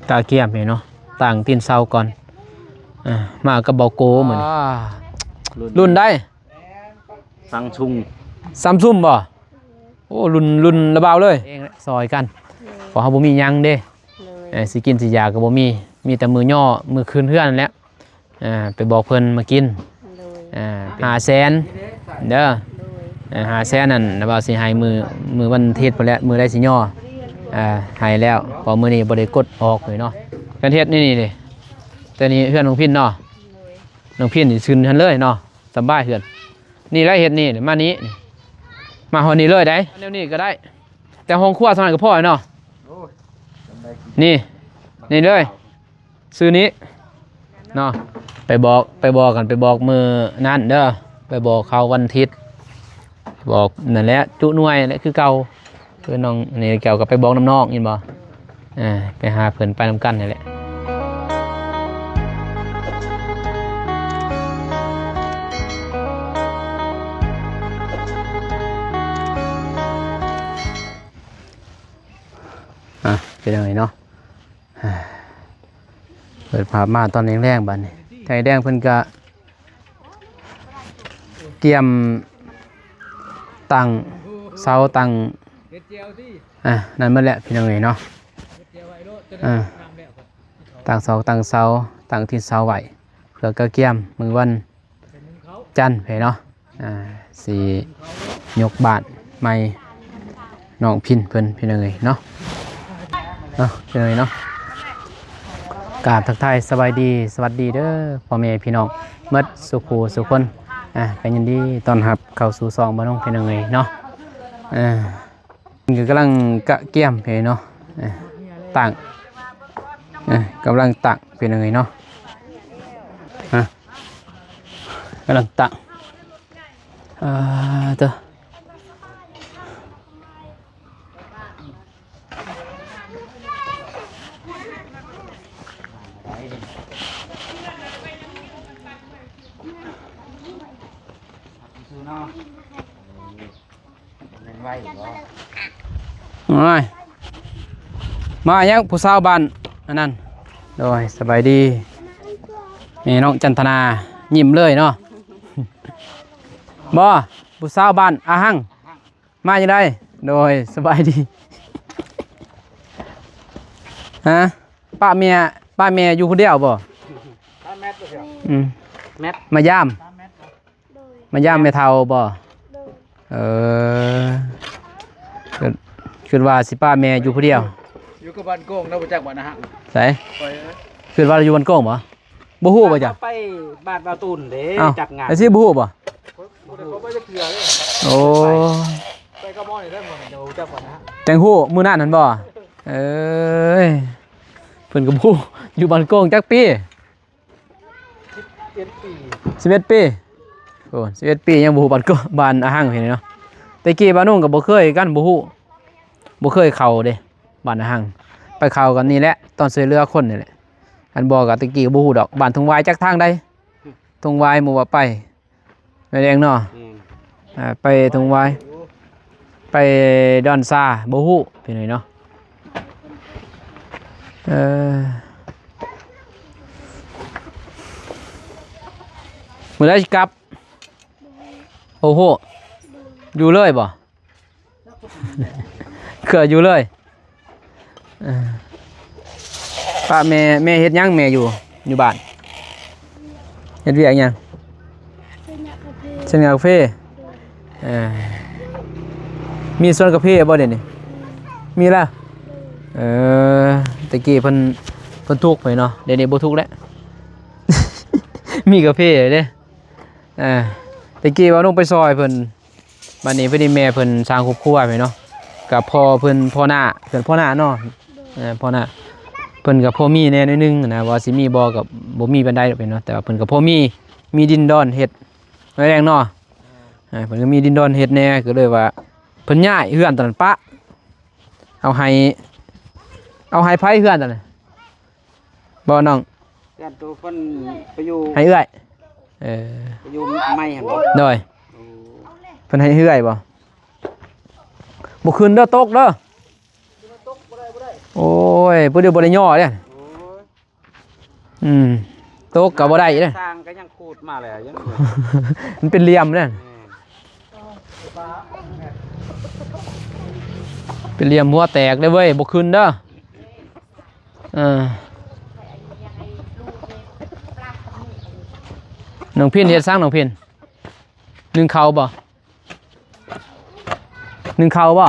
ตาเกียมเนาะต่างตีนเสาก่อนมากับเบาโก้เหมือนรุ่นได้ซัมซุงบ่โอ้รุ่นระเบาเลยเองซอยกันเพราะเขาบ่มียังเด้สิกินสิยาก็บ่มีแต่มือย่อมือคืนเพื่อนแล้วไปบอกเพิ่นมากิน500,000เด้อ500,000นั่นระเบาสิให้มือวันอาทิตย์ไปแล้วมือได้สิย่อให้แล้วพอมื้อนี้บ่ได้กดออกเลยเนาะกันเฮ็ดนี่เด้แต่นี่เพื่อนน้องพินเนาะน้องพินนี่ซึนทันเลยเนาะสบายเพื่อนนี่ได้เฮ็ดนี่มานี้มาหอนี้เลยได้แนวนี้ก็ได้แต่ห้องครัวเท่านั้นก็พอเนาะนี่เลยซื้อนี้เนาะไปบอกกันไปบอกมือนั่นเด้อไปบอกเขาวันอาทิตย์บอกนั่นแหละจุหน่วยนั่นคือเก่าคือน้องนี่เกี่ยวกับไปบอกน้องๆยินบ่ไปหาเพิ่นไปนำกันนี่แหละเป็นยังไงเนาะเปิดภาพมาตอนแรงๆบัดนี้ไทยแดงเพิ่นก็เตรียมตั้งเสาตั้งนั่นหมดแหละพี่น้องเอ้ยเนาะตั้งเสาตั้งที่เสาไว้เพื่อก็เกี่ยมมือวันจันทร์เนาะสิยกบาทใหม่น้องพินเพิ่นพี่น้องเอ้ยเนาะเป็นไงเนาะกราบทักทายสบายดีสวัสดีเด้อพ่อแม่พี่น้องเมื่อสุขูสุขคนเป็นยินดีตอนรับเข้าสู่ซองบ้านน้องเป็นยังไงเนาะกำลังกะเกี่ยมเนาะต่างกำลังตักเป็นยังไงเนาะกำลังตักเด้อมายังผู้สาวบ้านอันนั้นโดยสบายดีนี่น้องจันทนายิ้มเลยเนาะบ่ผู้สาวบ้านอาหังมาอย่างไรโดยสบายดีป้าเมียอยู่คนเดียวบ่มายามไม่เท่าบ่คือว่าสิป้าแม่อยู่คนเดียวอยู่กับบ้านโก้งเราไปจากบ้านนะฮะใส่คือว่าอยู่บ้านโก้งบ่บ่ฮู้บ่จ้ะไปบ้านบาตูนเด้จัดงานไอ้สิบ่ฮู้บ่โอ้ไปกระมอนี่ได้หมดเดี๋ยวจากบ้านนะฮะจังฮู้มื้อนั้นนั่นบ่เพิ่นก็บ่ฮู้อยู่บ้านโก้งจักปี11 ปีโอ้11 ปียังบ่ฮู้บ้านโก้งบ้านอาหังเห็นเนาะแต่กี้บ้านนุ่งก็บ่เคยกันบ่ฮู้บ่เคยเข้าเด้บ้านอาหังไปเข้ากันนี่แหละตอนช่วยเหลือคนนี่แหละอันบอกกับตะกี้บ่ฮู้ดอกบ้านทุ่งวายจักทางใดทุ่งวายหมู่ว่าไปแม่แดงเนาะไปทุ่งวายไปดอนซาบ่ฮู้พี่น้อยเนาะมื้อใดสิกลับโอ้โหอยู่เลยบ่เขื่ออยู่เลยป้าแม่เฮ็ดยังแม่อยู่บ้านเฮ็ดเวียกยังเช่นกาแฟมีสวนกาแฟบ่เดี๋ยวนี้มีแล้วตะกี้เพิ่นทุกข์ไปเนาะเดี๋ยวนี้บ่ทุกข์แล้ว มีกาแฟเด้ตะกี้ว่าลงไปซอยเพิ่นบัดนี้เพิ่นแม่เพิ่นสร้างครอบครัวไปเนาะกับพ่อเพิ่นพ่อหน้าเนาะพ่อหน้าเพิ่นกับพ่อมีแน่นิดนึงนะว่าสิมีบ่กับบ่มีปานใดดอกเนาะแต่ว่าเพิ่นกับพ่อมีดินดอนเฮ็ดไว้แรงเนาะเพิ่นก็มีดินดอนเฮ็ดแน่ก็เลยว่าเพิ่นย้ายเฮือนตอนนั้นปะเอาให้ไผเฮือนตอนนั้นบ่น้องเฮือนตัวเพิ่นไปอยู่ให้เอื้อยไปอยู่ไม้หั่นบ่โดยเพิ่นให้เอื้อยบ่ขึ้นเด้อตกเด้อโอ้ยบ่ได้ย่อเด้ โต๊ะก็บ่ได้เด้ สร้างก็ยังคูดมาแล้วยัง มันเป็นเหลี่ยมเด้เป็นเหลี่ยมหัวแตกเลยเว้ยบ่ขึ้นเด้อน้องพินเฮ็ดสร้างน้องพินนึ่งข้าวบ่นึ่งข้าวบ่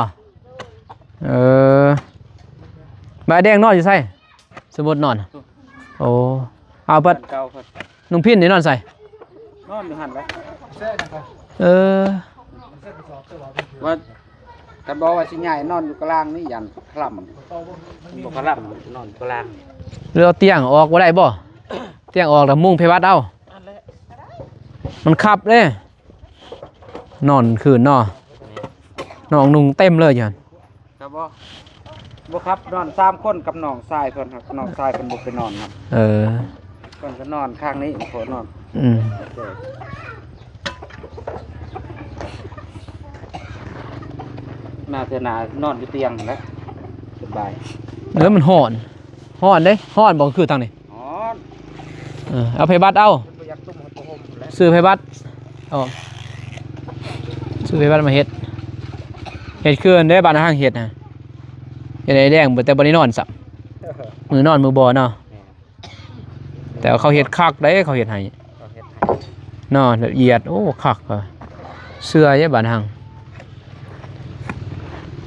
ใบแดงนอนอยู่ใส่สมมุตินอนโอ้เอาเปิดน้องพินนี่นอนใส่นอนอยู่หั่นแล้วว่ากันบอกว่าสิใหญ่นอนอยู่กลางนี่ยันคล่ำบ่คล่ำนอนกลางเรือเตียงออกบ่ได้บ่เตียงออกแล้วมุ้งเพวัดเอามันขับเด้นอนคืนนองนุ่งเต็มเลยยันครับบ่ครับนอน3คนกับน้องชายเพิ่นครับน้องชายเพิ่นบ่ไปนอนครับเพิ่นก็นอนข้างนี้เพิ่นนอนมาเถอะนานอนอยู่เตียงแล้วสบายมันห่อนเด้ห่อนบ่คือทางนี้เอาเพบัดเอาซื้อเพบัดซื้อเพบัดมาเฮ็ดคืนได้บ้านห้างเฮ็ดนะเฮ็ดไอ้แดงแต่บ่ได้นอนซับมือนอนมือบ่เนาะแต่เขาเฮ็ดคักได้เขาเฮ็ดให้นอนละเอียดโอ้คักเสื้อไอ้บ้านห้าง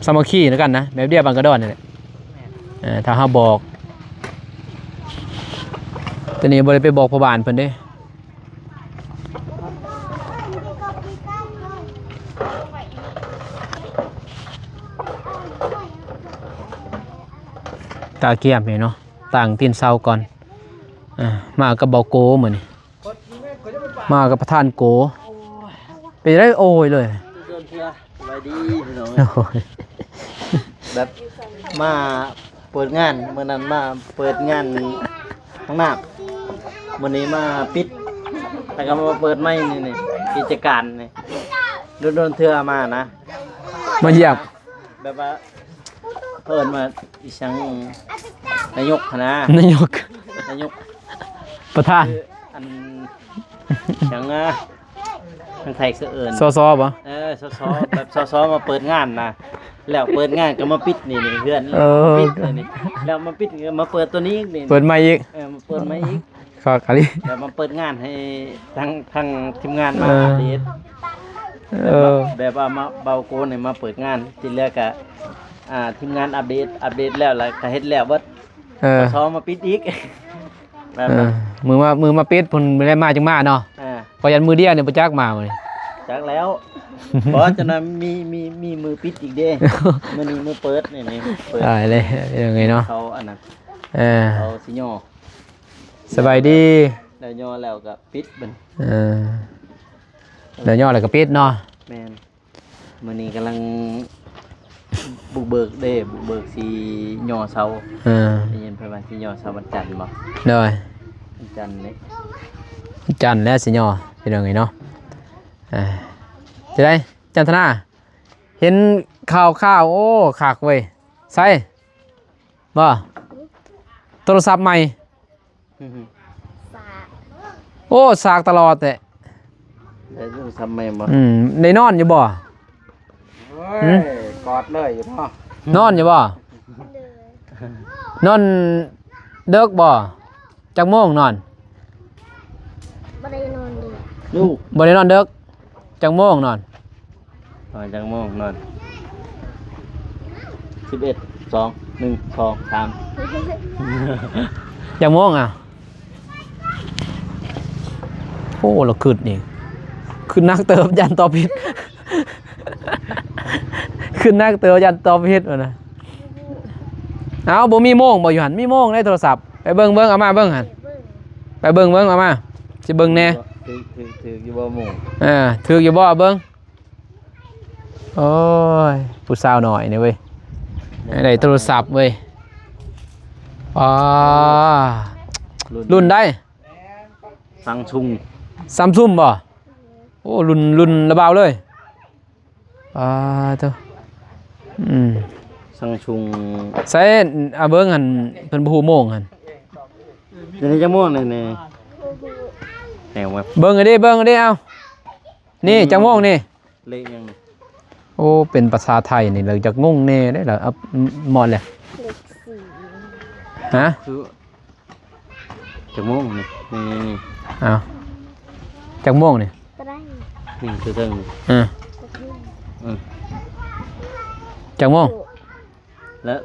สามัคคีแล้วกันนะแบบเดียวบางกระดอนนี่แหละถ้าเฮาบอกตอนนี้บ่ได้ไปบอกพ่อบ้านเพิ่นเด้ตาเกียมเนาะต่างตีนเศร้าก่อนมากับเบาโกเหมือนนี่มากับประธานโกไปได้โอ้ยเลยแบบมาเปิดงานเมื่อนั้นมาเปิดงานข้างหน้าวันนี้มาปิดแต่ก็มาเปิดไม่นี่กิจการนี่โดนเทื่อมานะมาเหยียบแบบว่าเพิ่นมาอีสังนายกนะนายกประธานอันสังทางไทยเสือเอิญซอป่ะซอแบบซอมาเปิดงานนะแล้วเปิดงานก็มาปิดนี่เพื่อนปิดนี่แล้วมาปิดมาเปิดตัวนี้นี่เปิดใหม่อีกมาเปิดใหม่อีกครับคราวนี้แล้วมาเปิดงานให้ทางทีมงานมาเดทแบบว่ามาเบาโกนเนี่ยมาเปิดงานทีแรกก็ทีมงานอัปเดตแล้วก็เฮ็ดแล้วว่าซ้อมมาปิดอีกแบบมือมาปิดพุ่นไม่ได้มาจังมาเนาะพอยันมือเดียวเนี่ยบ่จักมาเลยจักแล้วเพราะจะนั้นมีมือปิดอีกเด้มื้อนี้มือเปิดนี่เปิดเลยยังไงเนาะเขาอันนั้นเขาสิย่อสบายดีแล้วย่อแล้วก็ปิดเบิ่นแล้วย่อแล้วก็ปิดเนาะแม่นมื้อนี้กำลังบุกเบิกสีหย่อเสาได้ยินเพิ่นว่าสิหย่อเสาวันจันทร์บ่ได้วันจันทร์นี่จันทร์แล้วสิหย่อเป็นยังไงเนาะจะได้จันทนาเห็นข่าวโอ้ขากเว้ยใส่บ่โทรศัพท์ใหม่โอ้สากตลอดแต่ได้โทรศัพท์ใหม่บ่ในนอนอยู่บ่กอดเลยอยู่เนาะนอนอยู่บ่นอนเด็กบ่จักโมงนอนบ่ได้นอนเด็กลูกบ่ได้นอนเด็กจักโมงนอนจักโมงนอน11 2 1 2 3จักโมงโอ้เราขึ้นนี่ขึ้นนักเติบยันตอผิดขึ้นนักเตอยันตอพิษมานะเอาบ่มีโม่งบ่อยู่หันมีโม่งในโทรศัพท์ไปเบิ่งเอามาเบิ่งหันไปเบิ่งเอามาสิเบิ่งแน่ถืออยู่บ่โม่งถืออยู่บ่เบิ่งโอ้ยผู้สาวหน่อยนี่เว้ยได้โทรศัพท์เว้ยรุ่นได้ซัมซุงบ่โอ้รุ่นระเบาเลยเจ้าซัมซุงใส่เบิ่งหันเพิ่นบ่ฮู้โมงหัน เดี๋ยวนี้จะม่วงนี่แหวว่า เบิ่งอันนี้เอานี่จังม่วงนี่ เละยัง โอ้เป็นภาษาไทยนี่เราจะงงแน่ได้เหรอเอาหมดเลย เล็กสี่ ฮะ คือจะม่วงนี่นี่ เอาจังม่วงนี่ ก็ได้ นี่คือเรื่องนี่ อ่า ก็คือ อืม จังม่วง แล้ว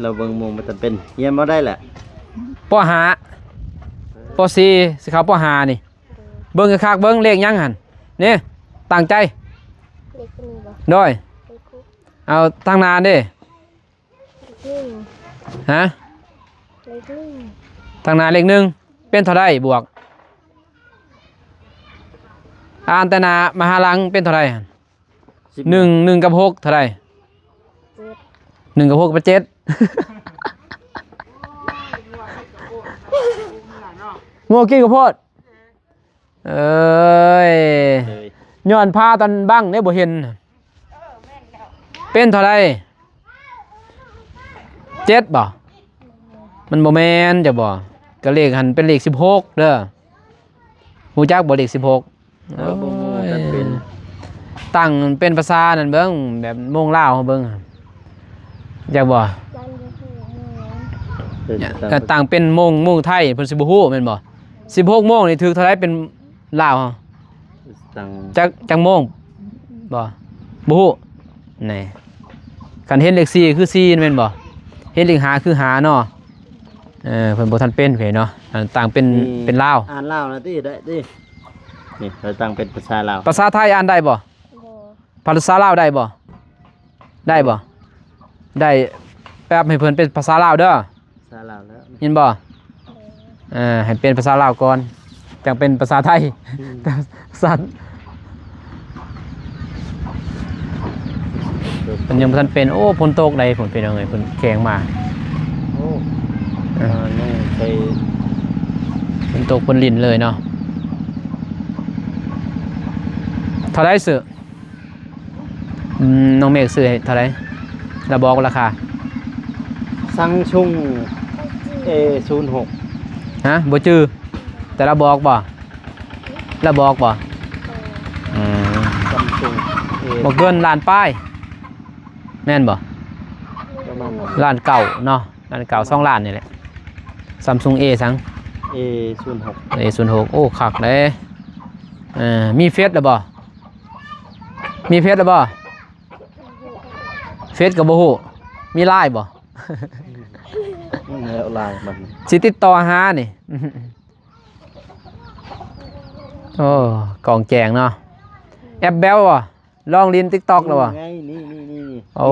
เราเบิ่งมุมมันจะเป็นเยี่ยมมาได้แหละ ปอหาปอซีสิเขาปอหานี่เบิ่งคักๆเบิ่งเลขยังหันนี่ตั้งใจ เล็กนี่บ่ ด้วย เล็กคุก เอาตั้งนานดิ เล็กหนึ่ง ฮะ เล็กหนึ่ง ตั้งนานเลขหนึ่งเป็นเท่าไรบวกอ่านแต่นามหาลังเป็นเท่าไรหั่นหนึ่งกับหกเท่าไร เจ็ด หนึ่งกับหกเป็นเจ็ด โง่กี้กับโพดเอ้ย เลย ย้อนผ้าตอนบังได้บ่เห็นเป็นเท่าไรเจ็ดบ่มันบ่แมนจะบ่ก็เลขหันเป็นเลข16เด้อฮู้จักบ่เลข16 แล้วบ่มุมกันเป็น ตั้งเป็นภาษานั่นเบิ่งแบบโมงลาวเบิ่งอยากบ่ ยันจะคือเงิน เป็น ก็ตั้งเป็นโมงไทยเพิ่นสิบ่ฮู้แม่นบ่16โมงนี่ถือเท่าไรเป็นลาว ตั้ง จักโมงบ่บ่ฮู้นี่คันเห็นเลข4คือ4แม่นบ่เห็นเลข5คือ5เนาะเพิ่นบ่ทันเป็นเพิ่นเนาะอันต่างเป็นลาว อ่านลาวนะติได้ตินี่เราตั้งเป็นภาษาลาว ภาษาไทยอ่านได้บ่ บ่ ภาษาลาวได้บ่ได้บ่ได้แป๊บให้เพิ่นเป็นภาษาลาวเด้อ ภาษาลาวแล้ว ยินบ่ให้เป็นภาษาลาวก่อนจังเป็นภาษาไทยแต่ภาษาเพิ่นยังบ่ทันเป็นโอ้ฝนตกได้ฝนเป็นจังไงเพิ่นแข็งมา โอ้นี่ไป ฝนตกฝนลิ่นเลยเนาะเท่าไรซื้อน้องเมฆซื้อให้เท่าไรระบอกราคา ซังชุง A06 ฮะบ่จื้อแต่ระบอกบ่ระบอกบ่อืม ซัมซุง A บ่เกินล้านป้ายแม่นบ่ ประมาณ ล้านเก่าเนาะล้านเก่า2ล้านนี่แหละ Samsung A สัง A06 A06 โอ้คักเด้มีเฟซแล้วบ่มีเฟซแล้วบ่เฟซก็บ่ฮู้มี LINE บ่ แล้วลายมัน สิติดต่อหานี่ โอ้กองแจงเนาะแอปแบลบ่ลองเรียน TikTok แล้วบ่ ไงนี่ โอ้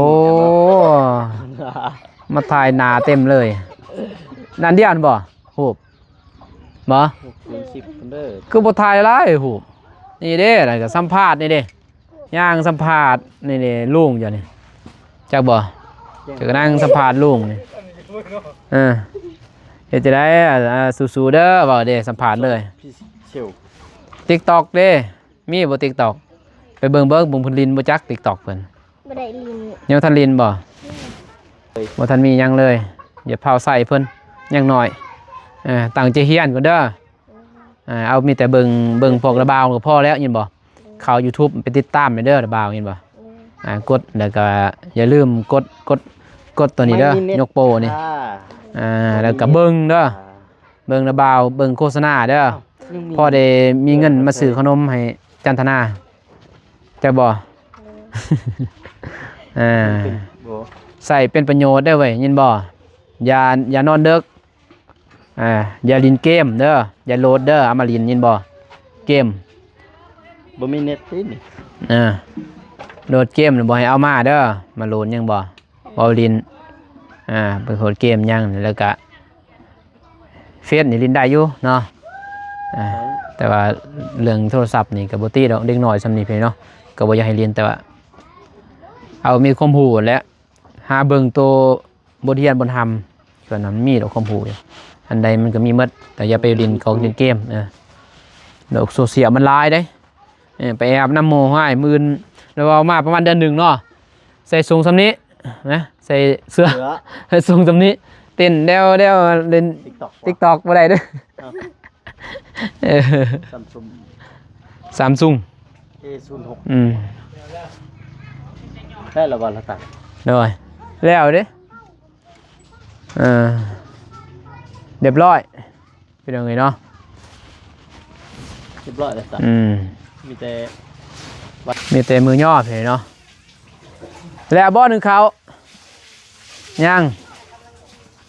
มาถ่ายหนาเต็มเลยนั่นเดียนบ่หูบบ่ 60คนเด้อ คือบ่ถ่ายหลายหูบนี่เด้นั่นก็สัมภาษณ์นี่เด้ย่างสัมภาษณ์นี่เด้ลุงอยู่นี่จักบ่จะก็นั่งสัมภาษณ์ลุงนี่เฮ็ดจะได้สู้ๆเด้อบ่เด้สัมภาษณ์เลย พี่เชียว TikTok เด้มีบ่ TikTok ไปเบิ่งเพิ่นลินบ่จัก TikTok เพิ่น บ่ได้ลิน ยังทันลินบ่บ่ทันมีหยังเลยอย่าเผาใส่เพิ่นยังน้อยตั้งใจเรียนก่อนเด้อเอามีแต่เบิ่งพวกระบาวก็พอแล้วยินบ่เข้า YouTube ไปติดตามไปเด้อระบาวยินบ่กดแล้วก็อย่าลืมกดตัวนี้เด้อยกโปรนี่แล้วก็เบิ่งเด้อเบิ่งระบาวเบิ่งโฆษณาเด้อพอได้มีเงินมาซื้อขนมให้จันทนาจะบ่ ใส่เป็นประโยชน์ได้เว้ยยินบ่อย่านอนดึกอย่าลินเกมเด้ออย่าโหลดเด้อเอามาลินยินบ่เกม บ่มีเน็ตตินี่ โหลดเกมหรือบ่ให้เอามาเด้อมาโหลดยังบ่บ่ลินไปโหลดเกมยังแล้วก็เฟซนี่ลินได้อยู่เนาะแต่ว่าเรื่องโทรศัพท์นี่ก็บ่ตีดอกเด็กน้อยซำนี้เพิ่นเนาะก็บ่อยากให้เรียนแต่ว่าเอามีความรู้และหาเบิ่งตัวบทเรียนบนธรรมส่วนนั้นมีดอกความรู้อยู่อันใดมันก็มีหมดแต่อย่าไปเล่นของเล่นเกมดอกโซเชียลมันหลายเด้ไปแอบน้ำโมห้ายมื่นแล้วเอามาประมาณเดือนหนึ่งเนาะใส่ทรงสำนี้นะใส่เสื้อใส่ทรงสำนี้ เต้นเดวเล่น TikTok TikTok บ่ได้เด้อเออ Samsung Samsung A06 ได้ แล้วบ่ล่ะตา rồiแล้วเด้เรียบร้อยเป็นยังไงเนาะ เรียบร้อยแล้วตามีแต่ มือย่อเฉยเนาะแล้วบ่หนึ่งเขายัง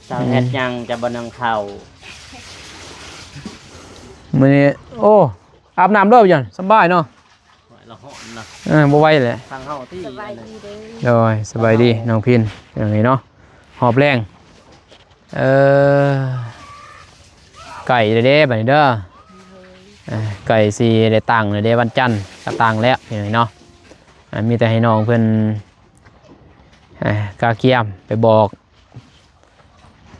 ทางแอดยังจะบ่นำเข้า มื้อนี้โอ้อาบน้ำเริ่มยังสบายเนาะ ละฮ้อนนะ บ่ไหวเลย ทางเฮาที่ สบายดีเด้อ โดยสบายดีน้องพินเป็นยังไงเนาะหอบแรงไก่เด้บัดนี้เด้อไก่สิได้ตังค์เลยเด้วันจันทร์ก็ตังค์แล้วเป็นยังไงเนาะมีแต่ให้น้องเพิ่นกาเกียมไปบอก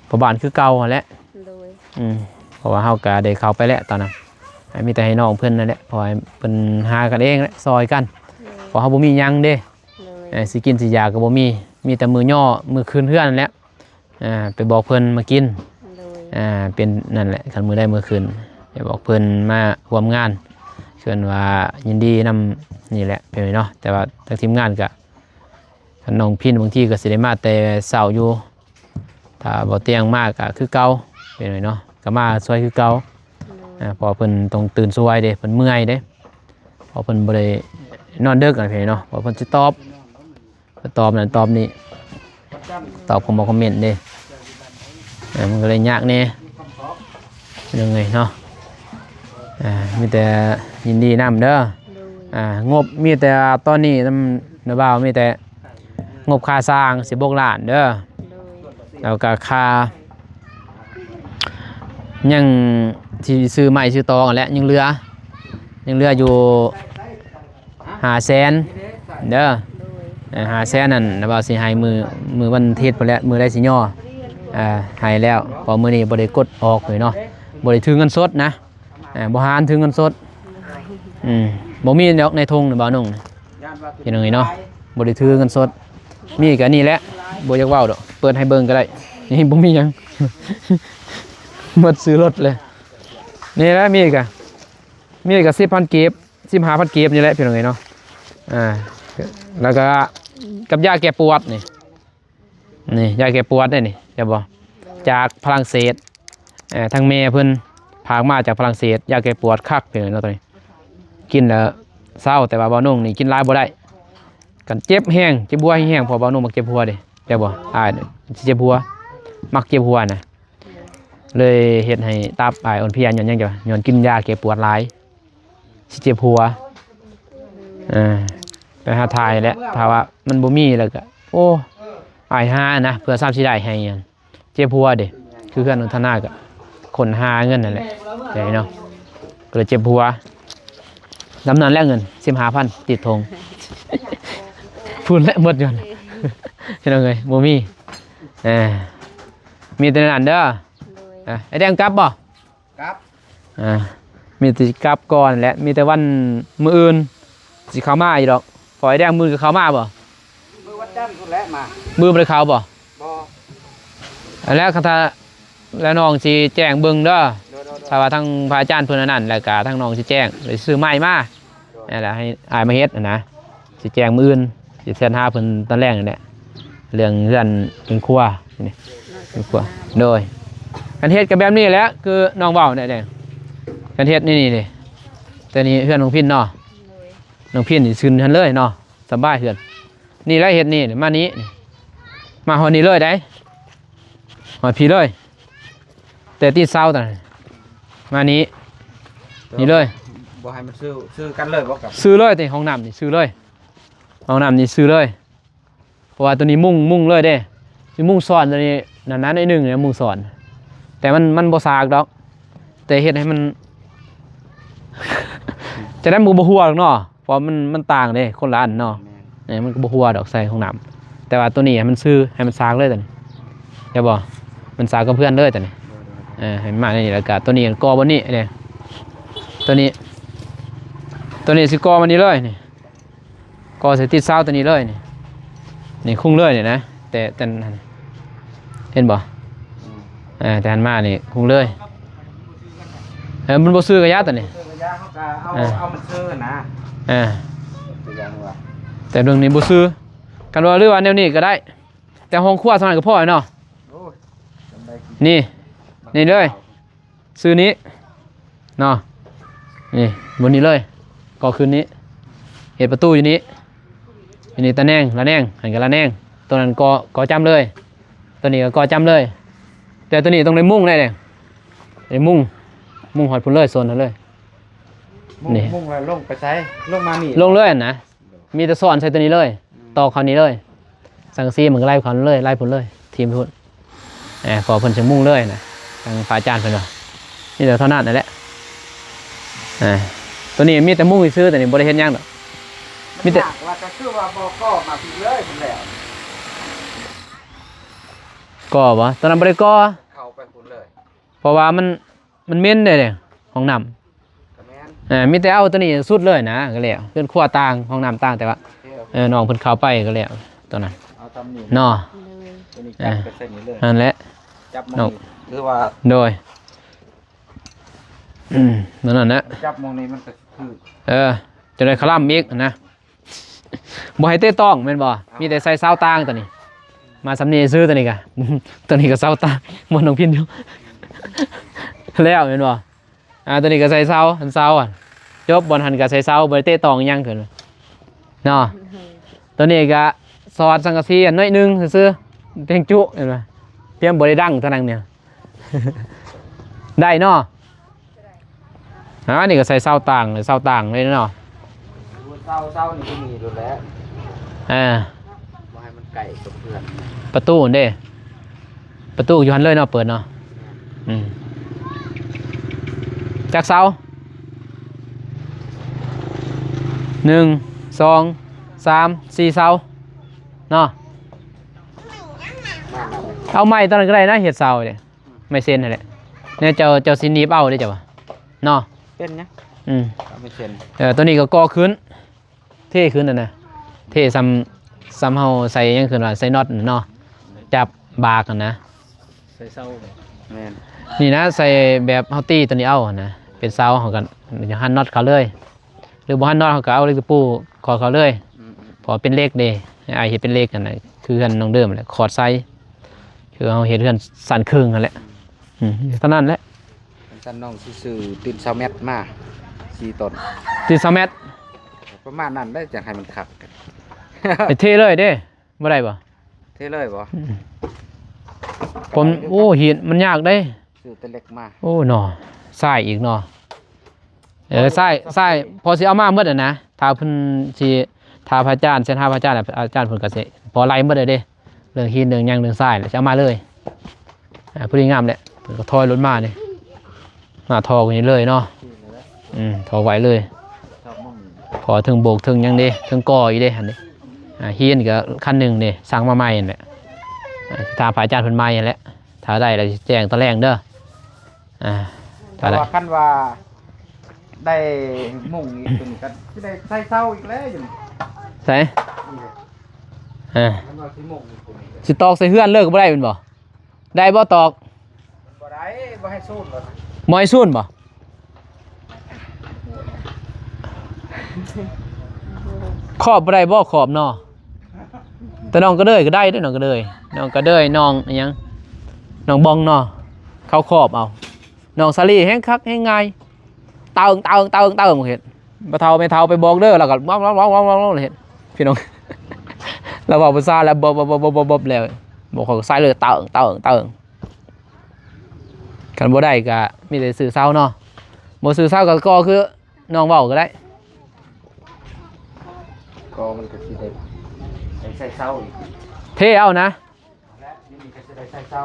พ่อบ้านคือเก่าหั่นแหละ โดย เพราะว่าเฮาก็ได้เข้าไปแล้วตอนนั้นมีแต่ให้น้องเพิ่นนั่นแหละเพอเพิ่นหากันเองแหละซอยกันเพราะเฮาบ่มีหยังเด้ โดย สิกินสิยาก็บ่มีแต่มือย่อมือคืนเฮือนนั่นแหละไปบอกเพิ่นมากิน โดย เป็นนั่นแหละคันมื้อได้มื้อคืนไปบอกเพิ่นมาร่วมงานเชิญว่ายินดีนำนี่แหละเป็นไงเนาะแต่ว่าทางทีมงานก็คันน้องพินบางทีก็สิได้มาแต่เช้าอยู่ถ้าบ่เตียงมากก็คือเก่าเป็นไงเนาะก็มาช่วยคือเก่าพอเพิ่นต้องตื่นสวยเด้เพิ่นเมื่อยเด้พอเพิ่นบ่ได้นอนดึกอะไรเนาะพอเพิ่นสิตอบนั่นตอบนี่ตอบคอมเมนต์เด้มันก็เลยยากแน่ยังไงเนาะมีแต่ยินดีนำเด้อ โดย งบมีแต่ตอนนี้นบ่าวมีแต่งบค่าสร้าง16 ล้านเด้อ โดย แล้วก็ค่ายังที่ซื้อใหม่ซื้อตองนั่นแหละยังเหลืออยู่500,000เด้อ โดย 500,000นั่นนะบ่าวสิให้มือวันอาทิตย์พุ่นแหละมือได้สิย่อให้แล้วเพอมื้อนี้บ่ได้กดออกเลยเนาะบ่ได้ถือเงินสดนะบ่หารถือเงินสดบ่มีดอกในธงน่ะบ่าวนุ่งเห็นจังไงเนาะบ่ได้ถือเงินสดมีก็นี่แหละบ่อยากเว้าดอกเปิดให้เบิ่งก็ได้นี่บ่มีหยัง หมดซื้อรถเลยนี่แหละมีก็ 10,000 กีบ 15,000 กีบนี่แหละพี่น้องเอ้ยเนาะแล้วก็กับยาแก้ปวดนี่ยาแก้ปวดนี่จะบอกจากฝรั่งเศสทางเมย์เพิ่นพากมาจากฝรั่งเศสยาแก้ปวดคักพี่น้องเนาะตอนนี้กินแล้วเศร้าแต่ว่าบ่าวนุ่งนี่กินหลายบ่ได้กันเจ็บแห้งเจ็บหัวแห้งเพอบ่าวนุ่งมักเจ็บหัวเด้จะบอกเจ็บหัวมักเจ็บหัวนะเลยเฮ็ดให้ตับอ่อนเพลียย้อนหยังจ้ะย้อนกินยาแก้ปวดหลายสิเจ็บหัวไปหาทายแล้วถ้าว่ามันบ่มีแล้วก็โอ้อายหานะเพื่อทราบสิได้ให้เจ็บหัวเด้คือเพื่อนธนาก็คนหาเงินนั่นแหละใช่เนาะก็เลยเจ็บหัวดำนั้นแล้วเงิน 15,000 ติดธง พูดและหมดยนต์ใช่เลยบ่มีมีแต่นั้นเด้อ โดย ไอ้แดงกลับบ่ ครับ มีแต่กลับก่อนแหละมีแต่วันมื้ออื่นสิเข้ามาอีกดอกฝอยแดงมือก็เข้ามาบ่ มื้อวันจันทร์พุ่นแหละมา มือบ่ได้เข้าบ่ บ่ แล้วคันถ้าแล้วน้องสิแจ้งเบิ่งเด้อ โดย ถ้าว่าทั้งพระอาจารย์เพิ่นอันนั้นแล้วก็ทั้งน้องสิแจ้งเลยซื้อไม้มานั่นแหละให้อายมาเฮ็ดนะสิแจ้งมื้ออื่นสิเซ็นหาเพิ่นตอนแรกนั่นแหละเรื่องเฮือนเป็นครัวนี่เป็นครัวโดยกันเฮ็ดก็แบบนี้แหละคือน้องเว้าเนี่ยแดงกันเฮ็ดนี่เด้แต่นี่เฮือนของพินเนาะ โดย น้องพินนี่ซึนทันเลยเนาะสบายเฮือนนี่แหละเฮ็ดนี่มานี้มาฮอดนี้เลยได้ฮอดพี่เลย แต่ที่เศร้าแต่มานี้นี่เลย บ่ให้มันซื้อกันเลยบ่กับ ซื้อเลยแต่ห้องน้ำนี่ซื้อเลยห้องน้ำนี่ซื้อเลยเพราะว่าตัวนี้มุ่งเลยเด้ที่มุ่งสอนตัวนี้นั้นไอ้หนึ่งเนี่ยมุ่งสอน แต่มันบ่สากดอกแต่เฮ็ดให้มัน จะได้บ่หัวหรอกเนาะเพราะมันต่างเด้คนละอันเนาะเนี่ยมันก็บ่หัวดอกใส่ห้องน้ำแต่ว่าตัวนี้ให้มันซื้อให้มันสากเลยแต่นี่อย่าบอกมันสากกับเพื่อนเลยแต่นี่ให้มันมาในนี้แล้วก็ตัวนี้กอบนนี้เนี่ยตัวนี้สิกอมันนี้เลยนี่กอใส่ติดเสาตัวนี้เลยนี่คุ้งเลยเนี่ยนะแต่เห็นบ่ แต่หันมานี่คุงเลยมันบ่ซื้อกระยะตัวนี้ ซื้อกระยะเขาก็เอามันซื้อนะ ตัวอย่างว่า แต่เรื่องนี้บ่ซื้อกันว่าหรือว่าแนวนี้ก็ได้ แต่ห้องครัวสมัยกับพ่อเนาะ โอ้ยจำได้กี่ นี่เลยซื้อนี้เนาะนี่บนนี้เลยก็คืนนี้เหตุประตูอยู่นี้อันนี้ตะแนงละแนงหันกับละแนงตัวนั้นก็จำเลยตัวนี้ก็จำเลย แต่ตัวนี้ต้องได้มุ้งได้เลยได้มุ้งหอดพุ่นเลยโซนนั้นเลย นี่ มุ่งแล้วลงไปใช้ลงมานี่ ลงเลยนะมีแต่ซ้อนใส่ตัวนี้เลยต่อคราวนี้เลยสังกะสีมันก็ไล่เขาเลยไล่พุ่นเลยทีมพุ่นพอเพิ่นจะมุ่งเลยนะทางฝ่ายจานเพิ่นว่านี่เดี๋ยวเท่านั้นนั่นแหละตัวนี้มีแต่มุ่งซื้อแต่นี่บ่ได้เฮ็ดหยังดอกมีแต่ อยากว่าก็คือว่าบ่ก็มาพี่เลยพุ่นแล้ว ก่อบ่ตอนนั้นบ่ได้ก่อ เข้าไปพุ่นเลย เพราะว่ามันเหม็นเด้ห้องน้ำ ก็แม่น มีแต่เอาตัวนี้สุดเลยนะก็แล้วเพิ่นครัวต่างห้องน้ำต่างแต่ว่า เที่ยว น้องเพิ่นเข้าไปก็แล้วตอนนั้น เอาตำหนิ เนาะ เลย ตัวนี้จับไปเส้นนี้เลย นั่นแหละ จับมอง เนาะ นี้หรือว่า โดยนั่นน่ะ จับมองนี้มันก็คือ จะได้คล่ำอีกนะบ่ให้เต้ต้องแม่นบ่มีแต่ใส่เสาต่างตัวนี้ มาสำนีซื้อตัวนี้กะ ตัวนี้ก็เสาต่างมันน้องพินอยู่ แล้วแม่นบ่ตัวนี้ก็ใส่เสาหันเสาจบบอลหันก็ใส่เสาบ่ได้เต้ตองอิหยังขึ้นเนาะตัวนี้ก็สอดสังกะสีอันน้อยหนึงซื่อๆเพียงจุเห็นบ่เตรียมบ่ได้ดังเท่านั้นเนี่ย ได้เนาะนี่ก็ใส่เสาต่างเลยเสาต่างเลยเนาะ เศร้านี่ก็มีดูแล้วบ่ให้มันไก่กับเพื่อน ประตูเด้ประตูอยู่หันเลยเนาะเปิดเนาะจากเสา1 2 3 4เสาเนาะเอาไม้ตอนนั้นก็ได้นะเห็ดเสาเนี่ยไม่เส้นนั่นแหละเนี่ยเจ้าสิหนีบเอาได้จ้ะวะเนาะ เป็นนะเอาไปเซ็น ตัวนี้ก็ก่อขึ้นเท่ขึ้นนะเท่ซ้ำเฮาใส่ยังขึ้นว่าใส่น็อตเนาะจับบากนะ ใส่เศร้า แม่น นี่นะใส่แบบเฮาตีตัวนี้เอานะเป็นเสาเฮากันหั่นน็อตเขาเลย หรือบ่หั่นน็อตเฮาก็เอาเหล็กตะปูขอดเขาเลยพอเป็นเลขเด้ไอ้เฮ็ดเป็นเลขกันน่ะคือกันน้องเดิมแหละขอดใส่คือเฮาเฮ็ดเฮือนสั่นครึ่งนั่นแหละเท่านั้นแหละ ท่านน้องซื่อๆติด20 เมตรมา4ต้น ติด2เมตร ประมาณนั้นได้จังให้มันคักกัน ไปเทเลยเด้บ่ได้บ่ เท่เลยบ่ ผมโอ้หินมันยากเด้ ซื้อแต่เล็กมา โอ้หนอทรายอีกหนอทรายพอสิเอามาหมดอ่ะนะถ้าเพิ่นสิถ้าพระอาจารย์เส้นหาพระอาจารย์อาจารย์เพิ่นก็สิพอไล่หมดเลยเด้เรื่องหินเรื่องหยังเรื่องทรายแล้วจะเอามาเลยผู้ดีงามแหละเพิ่นก็ถอยรถมานี่มาทอกันนี่เลยเนาะทอไว้เลย ชอบมุ่ง พอถึงโบกถึงหยังเด้ถึงก่ออีเด้หั่นเด้หินก็คันหนึงเด้สั่งมาใหม่นั่นแหละถ้าพระอาจารย์เพิ่นมาอย่างแหละถ้าได้แล้วสิแจ้งตอนแรกเด้อถ้า แต่ ได้ ว่าคันว่าได้มุ่งอีกตัวนี้ก็สิได้ใส่เศร้าอีกแล้วอยู่นี่ ใส่ นี่เลย คันว่าสิมุ่งอีกตัวนี้ สิตอกใส่เฮือนเลิกบ่ได้เป็นบ่ได้บ่ตอก บ่ได้บ่ให้สู้แล้วนะ มอยซุ่นบ่ขอบบ่ได้บ่ขอบเนาะแต่น้องก็เด้ยก็ได้เด้อน้องก็เด้ยน้องก็เด้ยน้องอิหยังน้องบองเนาะเขาขอบเอาน้องสาลีแฮงคักแฮงง่ายเติงเฮ็ดบ่เฒ่าไม่เฒ่าไปบอกเด้อแล้วก็ว้าวๆๆๆเฮ็ดพี่น้อง เราบอกภาษาแล้วบบแล้วบอกเขาใส่เลยเติงกันบ่ได้ก็มีแต่สื่อเศร้าเนาะบ่สื่อเศร้าก็คือน้องเว้าก็ได้ ก็มันก็สิได้ใส่เศร้าอีก เทเอานะ และนี่ก็สิได้ใส่เศร้า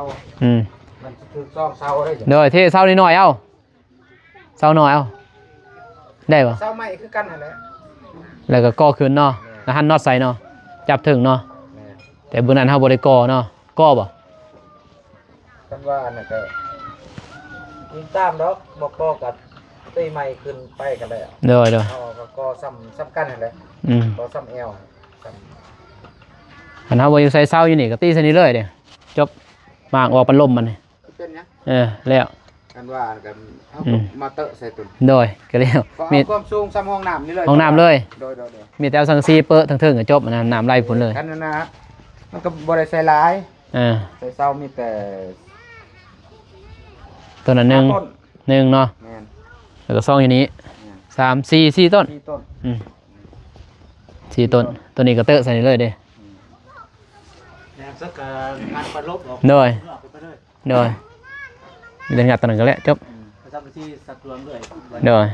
มันสิถูกต้องเศร้าได้จ้ะ เด้อเทเศร้านิดหน่อยเอาเศร้าหน่อยเอาได้บ่ เศร้าใหม่คือกันนั่นแหละ แล้วก็ก่อขึ้นเนาะแล้วหั่นน็อตใส่เนาะจับถึงเนาะ แม่ แต่มื้อนั้นเฮาบ่ได้ก่อเนาะก่อบ่ กันว่าอันนั้นก็ยิงตามดอกบ่ก็กับตีใหม่ขึ้นไปกันแล้ว เด้อ เอาก็ซ้ำกันนั่นแหละ ก็ซ้ำแอวซ้ำ คันเฮาบ่อยู่ใส่เศร้าอยู่นี่ก็ตีใส่นี่เลยเด้จบมากออกปันลมมันนี่ ไป เป็นหยัง แล้ว กันว่ากันเอามาเตอะใส่ตุ่น โดยก็แล้ว ก็ มี เอาความสูงซ้ำห้องน้ำนี่เลย ห้องน้ำเลย โดย มีแต่เอาสังซีเปอะทั้งเทิงก็จบนะน้ำไหลพุ่นเลย กันนั่นนะมันก็บ่ได้ใส่หลาย ใส่เศร้ามีแต่ ต้นนั้นหนึ่ง ต้น เนาะ แม่น แล้วก็ซองอยู่นี้ แม่น 4 ต้น 4 ต้น 4 ต้นตัวนี้ก็เตอะใส่นี่เลยเด้ แล้วสักงานปลบออก โดย ออกไปเลย โดยมีแต่งัดตัวนั้นก็แล้วจบ ไปทำที่สัตว์รวมด้วย โดย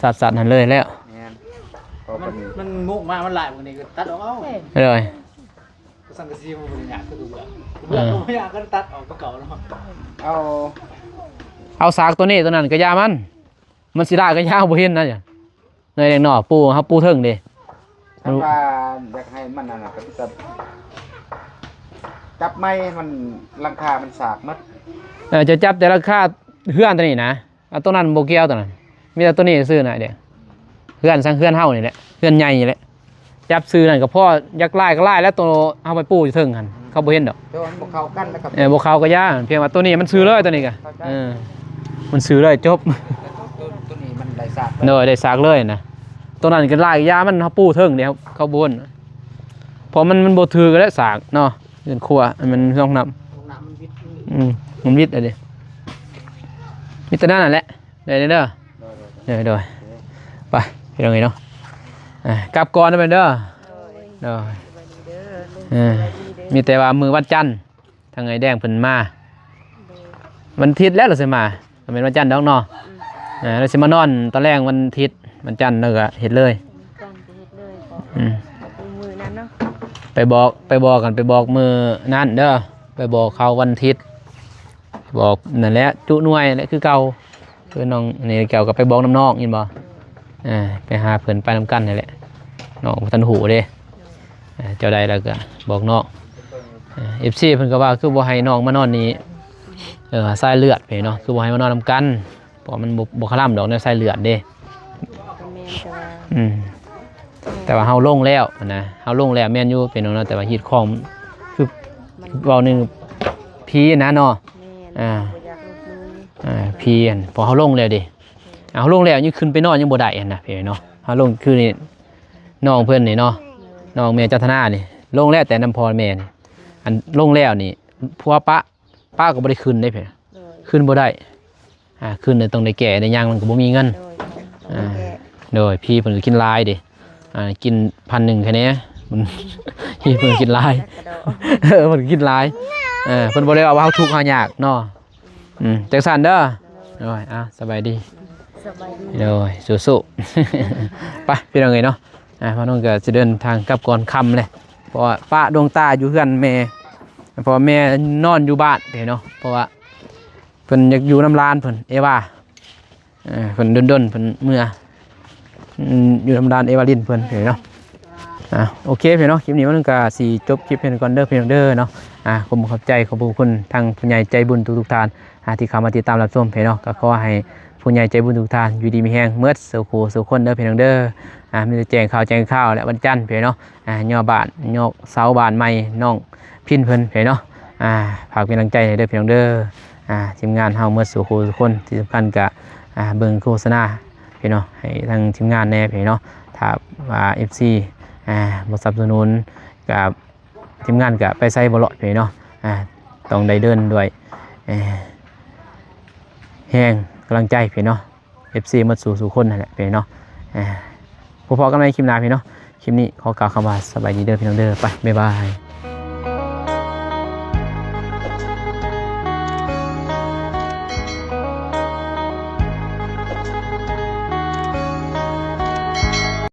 สัตว์หันเลยแล้ว แม่นก็ มั เป็น น มันมุกมากมันหลายบางทีก็ตัดออกเอา โดย สังกะสีมันเป็นอย่างก็ดูเบื่อไม่อยากก็ตัดออกไปเก่าแล้ว เอา เอาสากตัวนี้ตัวนั้นก็ยามันสิได้ก็ยาวบ่เห็นนะจ้ะในแดงหน่อปูเฮาปูเทิงเด้ ถ้าว่าอยากให้มันนั่นน่ะก็จะจับไม้มันราคามันสากมัด จะจับแต่ราคาเฮือนตัวนี้นะเอาตัวนั้นบ่เกี่ยวตัวนั้นมีแต่ตัวนี้ซื้อน่ะเด้เฮือนสังเฮือนเฮานี่แหละเฮือนใหญ่นี่แหละจับซื้อนั่นก็พออยากไล่ก็ไล่แล้วตัวเฮาไปปูอยู่เทิงหั่นเขาบ่เห็นดอก แต่ว่ามันบ่เข้ากันนะครับ บ่เข้าก็ยาเพียงว่าตัวนี้มันซื้อเลยตัวนี้ก็มันซื้อเลยจบ ตัวนี้มันได้สาก โดยได้สากเลยนะตัวนั้นก็ไล่ยามันเฮาปูเทิงเดี๋ยวเขาบ่นเพราะมันบ่ถือก็ได้สากเนาะเงินครัวมันต้องนำ น้ำมันวิทย์ มันวิทย์อะไรมีแต่นั่นแหละเด้อเด้อเด้อไปไปตรงนี้เนาะกลับก่อนนะเป็นเด้อเด้อมีแต่ว่ามือวันจันทร์ทางไงแดงเพิ่นมาวันอาทิตย์แล้วเราสิมาเป็นวันจันทร์ดอกเนาะเราสิมานอนตอนแรกวันอาทิตย์วันจันทร์เราก็เฮ็ดเลย จันจะเฮ็ดเลยบอก มือนั้นเนาะ ไปบอกกันไปบอกมือนั่นเด้อไปบอกเขาวันอาทิตย์บอกนั่นแหละจุหน่วยและคือเก่าคือน้องนี่เก่ากับไปบอกน้ำนอกยินบ่ไปหาเพิ่นไปนำกันนี่แหละน้องทันหูเด้เจ้าใดแล้วก็บอกน้องFC เพิ่นก็ว่าคือบ่ให้น้องมานอนนี้สายเลือดไปเนาะคือบ่ให้มานอนนำกันเพราะมันบ่คล่ำดอกในสายเลือดเด้ เป็นแม่นแต่ว่า แต่ว่าเฮาลงแล้วนะเฮาลงแล้วแม่นอยู่เป็นน้องแต่ว่าฮีดของคือเว้านึงพีนะเนาะ แม่นบ่อยากลุกมือ พีอันพอเฮาลงแล้วดิเฮาลงแล้วยังขึ้นไปนอนยังบ่ได้อันน่ะพี่เนาะเฮาลงคือนี่น้องเพิ่นนี่เนาะน้องแม่จันทนานี่ลงแล้วแต่น้ำพรแม่นี่อันลงแล้วนี่ผัวป้าก็บ่ได้ขึ้นได้พี่ โดย ขึ้นบ่ได้ขึ้นได้ต้องได้แก่ได้ยังมันก็บ่มีเงิน โดยแก่ โดยพี่เพิ่นก็กินหลายดิกิน1,000แค่นี้มันพี่เพิ่นกินหลาย กระโดด เพิ่นกินหลายเพิ่นบ่ได้ว่าเฮาทุกข์เฮายากเนาะจังซั่นเด้อโอ้ยสบายดี สบายดี โดยสู้ๆ ไปพี่น้องเอ้ยเนาะพ่อน้องก็สิเดินทางกลับก่อนค่ำเลยเพราะว่าป้าดวงตาอยู่เฮือนแม่เพราะว่าแม่นอนอยู่บ้านพี่เนาะเพราะว่าเพิ่นอยากอยู่น้ำลานเพิ่นเอว่าเพิ่นดนๆเพิ่นเมื่ออยู่น้ำลานเอวาลินเพิ่นพี่เนาะโอเคพี่เนาะคลิปนี้มันก็สิจบคลิปเพียงก่อนเด้อพี่น้องเด้อเนาะผมขอบใจขอบคุณทางผู้ใหญ่ใจบุญทุกๆท่านที่เข้ามาติดตามรับชมพี่เนาะก็ขอให้ผู้ใหญ่ใจบุญทุกท่านอยู่ดีมีแห้งเมื่อสู่คู่สู่คนเด้อพี่น้องเด้อมีแต่แจ้งข่าวและวันจันทร์พี่เนาะย่อบ้านย่อเสาบ้านใหม่น้องพินเพิ่นพี่เนาะฝากเป็นกำลังใจให้เด้อพี่น้องเด้อทีมงานเฮาเมื่อสู่คู่สู่คนที่สำคัญก็เบิ่งโฆษณาพี่เนาะให้ทางทีมงานแน่พี่เนาะถ้าว่า FC บ่สนับสนุนกับทีมงานก็ไปใส่บ่เลาะพี่เนาะต้องได้เดินด้วยแห้งกำลังใจพี่เนาะ FC มาสู่คนนั่นแหละพี่เนาะพอๆกันในคลิปหน้าพี่เนาะคลิปนี้ขอกล่าวคำว่าสบายดีเด้อพี่น้องเด้อไปบ๊ายบาย